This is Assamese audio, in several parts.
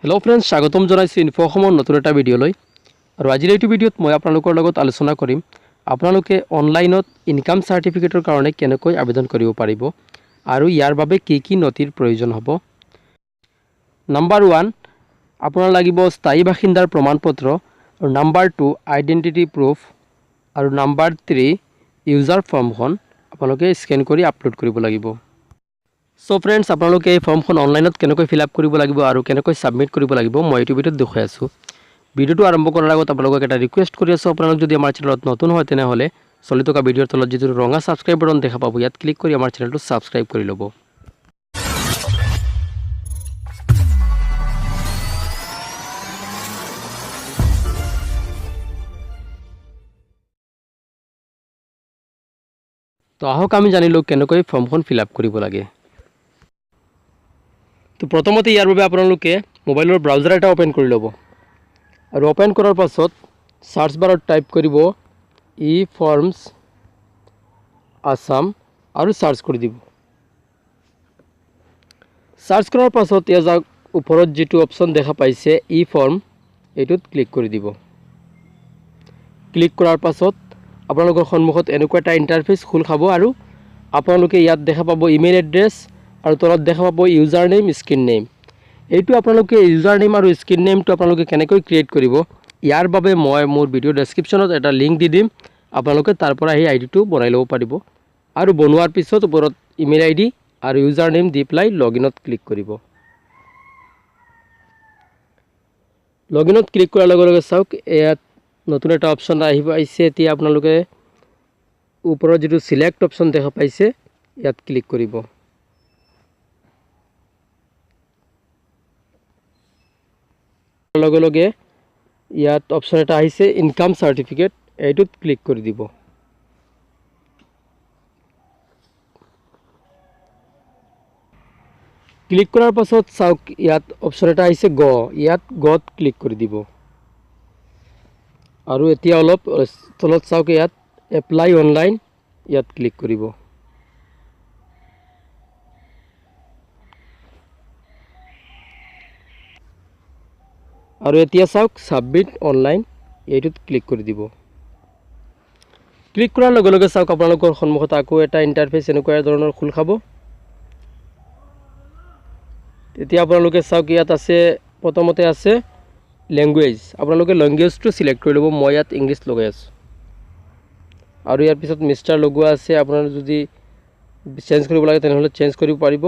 हेलो फ्रेंड्स स्वागतम जनाइছোঁ ইনফো অসমৰ নতুন এটা ভিডিঅ'লৈ আৰু আজিৰ এইটো ভিডিঅ'ত মই আপোনালোকৰ লগত আলোচনা কৰিম আপোনালোকে অনলাইনত ইনকাম সাৰ্টিফিকেটৰ কাৰণে কেনেকৈ আবেদন কৰিব পাৰিব আৰু ইয়াৰ বাবে কি কি নথিৰ প্ৰয়োজন হ'ব। নাম্বাৰ 1 আপোনাৰ লাগিব স্থায়ী বাসিন্দাৰ প্ৰমাণপত্ৰ আৰু নাম্বাৰ 2 আইডেন্টিটি প্ৰুফ আৰু নাম্বাৰ 3 ইউজাৰ ফৰ্মখন আপোনালোকে স্ক্যান কৰি আপলোড কৰিব লাগিব। সো ফ্ৰেন্ডস আপোনালোকে এই ফৰ্মখন অনলাইনত কেনেকৈ ফিল আপ কৰিব লাগিব আৰু কেনেকৈ সাবমিট কৰিব লাগিব মই এই ভিডিঅ'ত দেখাই আছো। ভিডিঅ'টো আৰম্ভ কৰাৰ আগত আপোনালোকক এটা ৰিকুৱেষ্ট কৰি আছো, আপোনালোক যদি আমাৰ চেনেলত নতুন হয় তেনেহলে চলি থকা ভিডিঅ'ৰ তলত যিটো ৰঙা সাবস্ক্ৰাইব বাটন দেখা পাব ইয়াত ক্লিক কৰি আমাৰ চেনেলটো সাবস্ক্ৰাইব কৰি ল'ব। তো আহক আমি জানিলো কেনেকৈ ফৰ্মখন ফিল আপ কৰিব লাগে। তো প্ৰথমতে ইয়াৰ বাবে আপোনালোকে মোবাইলৰ ব্ৰাউজাৰ এটা ওপেন কৰি ল'ব আৰু ওপেন কৰাৰ পাছত সাৰ্চ বাৰত টাইপ কৰিব ই ফৰ্মছ আসাম আৰু সাৰ্চ কৰি দিব। সাৰ্চ কৰাৰ পাছত ইয়াৰ ওপৰত যেটো অপচন দেখা পাইছে ই ফৰ্ম এইটোত ক্লিক কৰি দিব। ক্লিক কৰাৰ পাছত আপোনালোকৰ সন্মুখত এনেকুৱা এটা ইন্টাৰফেস খোল খাব আৰু আপোনালোকে ইয়াত দেখা পাব ইমেইল এড্ৰেছ আৰু তলত দেখা পাব ইউজাৰ নেম স্ক্ৰিন নেম। এইটো আপোনালোকে ইউজাৰ নেম আৰু স্ক্ৰিন নেমটো আপোনালোকে কেনেকৈ ক্ৰিয়েট কৰিব ইয়াৰ বাবে মই মোৰ ভিডিও ডেসক্ৰিপচনত এটা লিংক দি দিম, আপোনালোকে তাৰ পৰা এই আইডিটো বনাই ল'ব পাৰিব আৰু বনোৱাৰ পিছত ওপৰত ইমেইল আইডি আৰু ইউজাৰ নেম দি প্লাই লগইনত ক্লিক কৰিব। লগইনত ক্লিক কৰাৰ লগে লগে চাওক ইয়াত নতুন এটা অপচন আহিব আহিছে। এতিয়া আপোনালোকে ওপৰত যেটো সিলেক্ট অপচন দেখা পাইছে ইয়াত ক্লিক কৰিব। লগে লগে ইয়াত অপচন এটা আহিছে ইনকাম সাৰ্টিফিকেট, এইটোত ক্লিক কৰি দিব। ক্লিক কৰাৰ পাছত চাওক ইয়াত অপচন এটা আহিছে গ, ইয়াত গত ক্লিক কৰি দিব আৰু এতিয়া অলপ তলত চাওক ইয়াত এপ্লাই অনলাইন ইয়াত ক্লিক কৰিব। আৰু এতিয়া চাওক সাবমিট অনলাইন এইটোত ক্লিক কৰি দিব। ক্লিক কৰাৰ লগে লগে চাওক আপোনালোকৰ সন্মুখত আকৌ এটা ইন্টাৰফেস এনেকুৱা ধৰণৰ খোল খাব। এতিয়া আপোনালোকে চাওক ইয়াত আছে প্ৰথমতে আছে ল্যাঙ্গুৱেজ, আপোনালোকে ল্যাঙ্গুৱেজটো সিলেক্ট কৰি ল'ব। মই ইয়াত ইংলিশ লগাই আছো আৰু ইয়াৰ পিছত মিষ্টাৰ লগোৱা আছে, আপোনাৰ যদি চেঞ্জ কৰিব লাগে তেনেহলে চেঞ্জ কৰিব পাৰিব।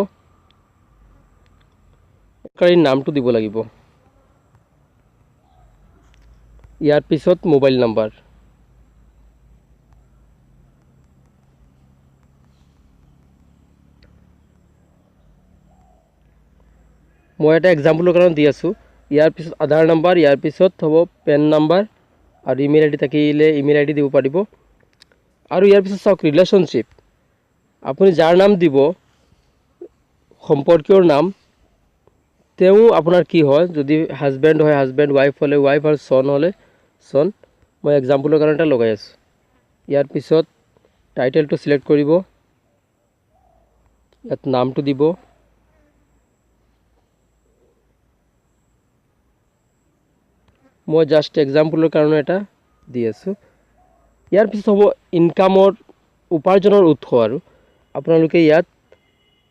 কাৰেণ্ট নামটো দিব লাগিব, ইয়াৰ পিছত মোবাইল নাম্বাৰ, মই এটা এক্সাম্পলৰ কাৰণে দি আছো। ইয়াৰ পিছত আধাৰ নাম্বাৰ, ইয়াৰ পিছত হ'ব পেন নাম্বাৰ আৰু ইমেইল আইডি থাকিলে ইমেইল আইডি দিব পাৰিব। আৰু ইয়াৰ পিছত চাওক ৰিলেশনশিপ, আপুনি যাৰ নাম দিব সম্পৰ্কীয়ৰ নাম তেওঁ আপোনাৰ কি হয়, যদি হাজবেণ্ড হয় হাজবেণ্ড, ওয়াইফ হলে ওয়াইফ আৰু সন হলে সন। মই এক্সাম্পলৰ কাৰণে এটা লগাই আছো। ইয়াৰ পিছত টাইটেলটো সিলেক্ট কৰিব, ইয়াত নামটো দিব, মই জাস্ট এক্সাম্পলৰ কাৰণে এটা দি আছো। ইয়াৰ পিছত হ'ব ইনকামৰ উপাৰ্জনৰ উৎস আৰু আপোনালোকে ইয়াত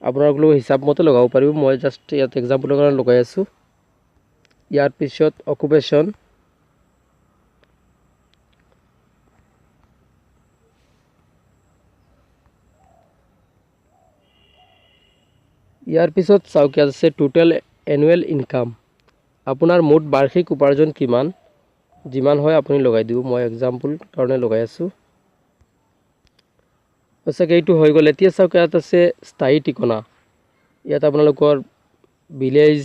আপোনালোকৰ হিচাপ মতে লগাব পাৰিব। মই জাস্ট ইয়াত এক্সাম্পলৰ কাৰণে লগাই আছো। ইয়াৰ পিছত অকুপেশন, ইয়াৰ পিছত চাওক ইয়াত আছে টোটাল এনুৱেল ইনকাম, আপোনাৰ মুঠ বাৰ্ষিক উপাৰ্জন কিমান, যিমান হয় আপুনি লগাই দিব। মই এক্সাম্পল কাৰণে লগাই আছো। সঁচাকৈ এইটো হৈ গ'ল। এতিয়া চাওক ইয়াত আছে স্থায়ী ঠিকনা, ইয়াত আপোনালোকৰ ভিলেজ,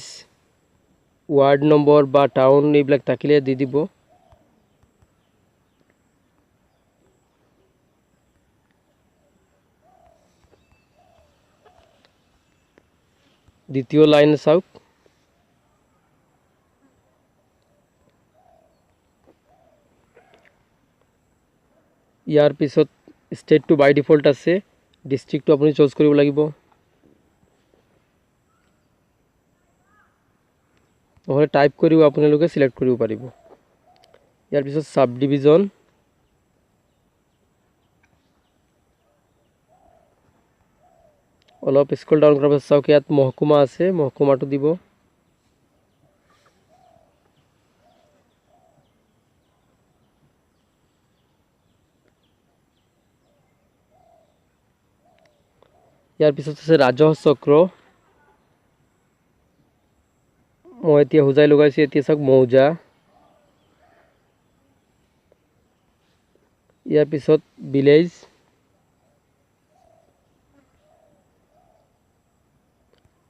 ৱাৰ্ড নম্বৰ বা টাউন এইবিলাক থাকিলে দি দিব। দ্বিতীয় লাইন চাওক ইয়াৰ পিছত ষ্টেটটো বাই ডিফল্ট আছে, ডিস্ট্ৰিক্টটো আপুনি চুজ কৰিব লাগিব। নহ'লে টাইপ কৰিও আপোনালোকে সিলেক্ট কৰিব পাৰিব। ইয়াৰ পিছত সাব ডিভিজন, অলপ স্ক্ৰল ডাউন কৰাৰ পাছত চাওক ইয়াত মহকুমা আছে, মহকুমাটো দিব। ইয়াৰ পিছত আছে ৰাজহ চক্ৰ, মই এতিয়া হুজাই লগাইছো। এতিয়া চাওক মৌজা, ইয়াৰ পিছত village,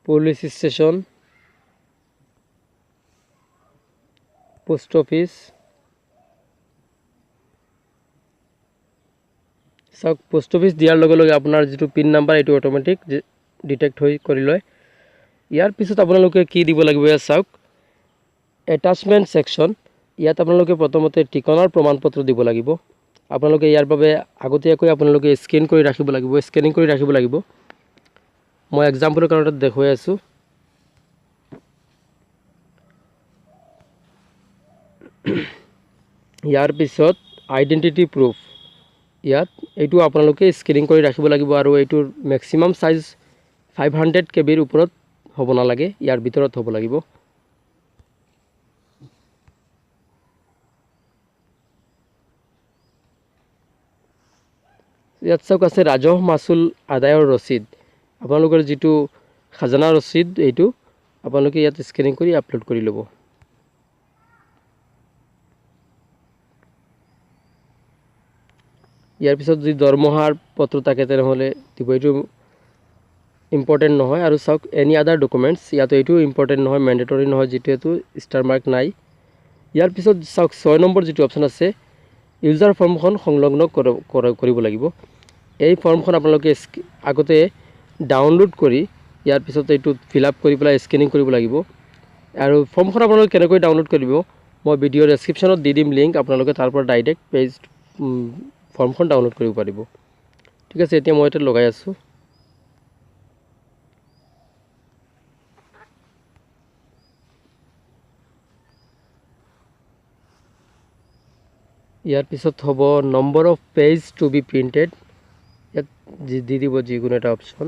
police station, post office. চাওক পোস্ট অফিস দিয়াৰ লগে লগে আপোনাৰ যিটো পিন নাম্বাৰ এইটো অটোমেটিক ডিটেক্ট হৈ কৰি লয়। ইয়াৰ পিছত আপোনালোকে কি দিব লাগিব, ইয়াত চাওক এটাচমেণ্ট সেকশন। ইয়াত আপোনালোকে প্ৰথমতে ঠিকনাৰ প্ৰমাণপত্ৰ দিব লাগিব। আপোনালোকে ইয়াৰ বাবে আগতীয়াকৈ আপোনালোকে স্কেন কৰি ৰাখিব লাগিব, স্কেনিং কৰি ৰাখিব লাগিব। মই এক্সাম্পলৰ কাৰণে দেখুৱাই আছোঁ। ইয়াৰ পিছত আইডেন্টিটি প্ৰুফ, ইয়াত এইটো আপোনালোকে স্কেনিং কৰি ৰাখিব লাগিব আৰু এইটোৰ মেক্সিমাম সাইজ 500 কেবিৰ ওপৰত হ'ব নালাগে, ইয়াৰ ভিতৰত হ'ব লাগিব। ইয়াত চাওক আছে ৰাজহ মাচুল আদায়ৰ ৰচিদ। আপোনালোকৰ যিটো খাজানা ৰচিদ এইটো আপোনালোকে ইয়াত স্কেনিং কৰি আপলোড কৰি ল'ব। ইয়াৰ পিছত যদি দৰমহাৰ পত্ৰ থাকে তেনেহ'লে দিব, এইটো ইম্পৰ্টেণ্ট নহয়। আৰু চাওক এনি আদাৰ ডকুমেণ্টছ, ইয়াত এইটো ইম্পৰ্টেণ্ট নহয়, মেণ্ডেটৰী নহয়, যিটো ষ্টাৰ মাৰ্ক নাই। ইয়াৰ পিছত চাওক 6 নম্বৰ যিটো অপশ্যন আছে, ইউজাৰ ফৰ্মখন সংলগ্ন কৰিব লাগিব। এই ফৰ্মখন আপোনালোকে আগতে ডাউনলোড কৰি ইয়াৰ পিছত এইটো ফিল আপ কৰি পেলাই স্কেনিং কৰিব লাগিব। আৰু ফৰ্মখন আপোনালোকে কেনেকৈ ডাউনলোড কৰিব মই ভিডিঅ' ডেছক্ৰিপশ্যনত দি দিম লিংক, আপোনালোকে তাৰ পৰা ডাইৰেক্ট ফৰ্মখন ডাউনলোড কৰিব পাৰিব। ঠিক আছে, এতিয়া মই এটা লগাই আছোঁ। ইয়াৰ পিছত হ'ব number of page to be printed, ইয়াত দি দিব যিকোনো এটা অপশ্যন।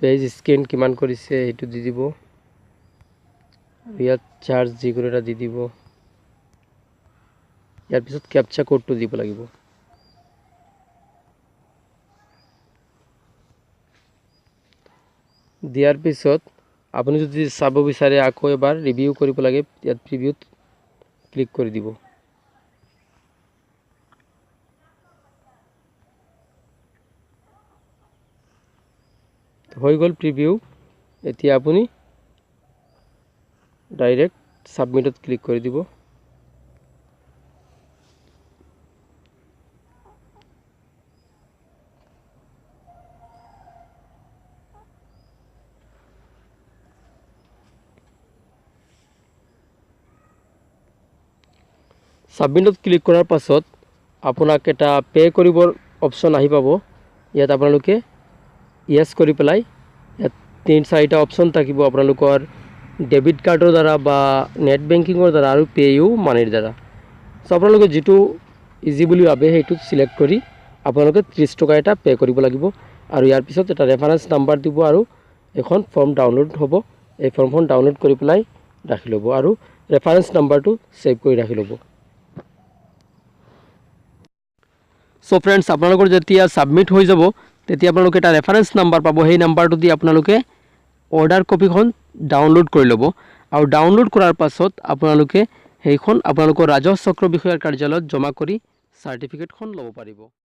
পেজ স্কেন কিমান কৰিছে সেইটো দি দিব, ইয়াত চাৰ্জ যিকোনো এটা দি দিব। ইয়াৰ পিছত ক্যাপচা কোডটো দিব লাগিব। দিয়াৰ পিছত আপুনি যদি চাব বিচাৰে আকৌ এবাৰ ৰিভিউ কৰিব লাগে, ইয়াত প্ৰিভিউত ক্লিক কৰি দিব। হৈ গ'ল প্ৰিভিউ। এতিয়া আপুনি ডাইৰেক্ট সাবমিটত ক্লিক কৰি দিব। সাবমিটত ক্লিক কৰাৰ পাছত আপোনাক এটা পে কৰিবৰ অপশ্যন আহি পাব। ইয়াত আপোনালোকে ইয়েছ কৰি পেলাই ইয়াত 3-4টা অপশ্যন থাকিব আপোনালোকৰ ডেবিট কাৰ্ডৰ দ্বাৰা বা নেট বেংকিঙৰ দ্বাৰা আৰু পে ইউ মানিৰ দ্বাৰা। সো আপোনালোকে যিটো ইজি বুলি ভাবে সেইটো সিলেক্ট কৰি আপোনালোকে 30 টকা এটা পে কৰিব লাগিব। আৰু ইয়াৰ পিছত এটা ৰেফাৰেন্স নাম্বাৰ দিব আৰু এখন ফৰ্ম ডাউনলোড হ'ব। এই ফৰ্মখন ডাউনলোড কৰি পেলাই ৰাখি ল'ব আৰু ৰেফাৰেন্স নাম্বাৰটো সেভ কৰি ৰাখি ল'ব। সো ফ্ৰেন্ডস, আপোনালোকৰ যেতিয়া সাবমিট হৈ যাব তেতিয়া আপোনালোকে এটা ৰেফাৰেন্স নাম্বাৰ পাব। সেই নাম্বাৰটো দি আপোনালোকে অৰ্ডাৰ কপিখন ডাউনলোড কৰি ল'ব আৰু ডাউনলোড কৰাৰ পাছত আপোনালোকে সেইখন আপোনালোকৰ ৰাজহ চক্ৰ বিষয়াৰ কাৰ্যালয়ত জমা কৰি চাৰ্টিফিকেটখন ল'ব পাৰিব।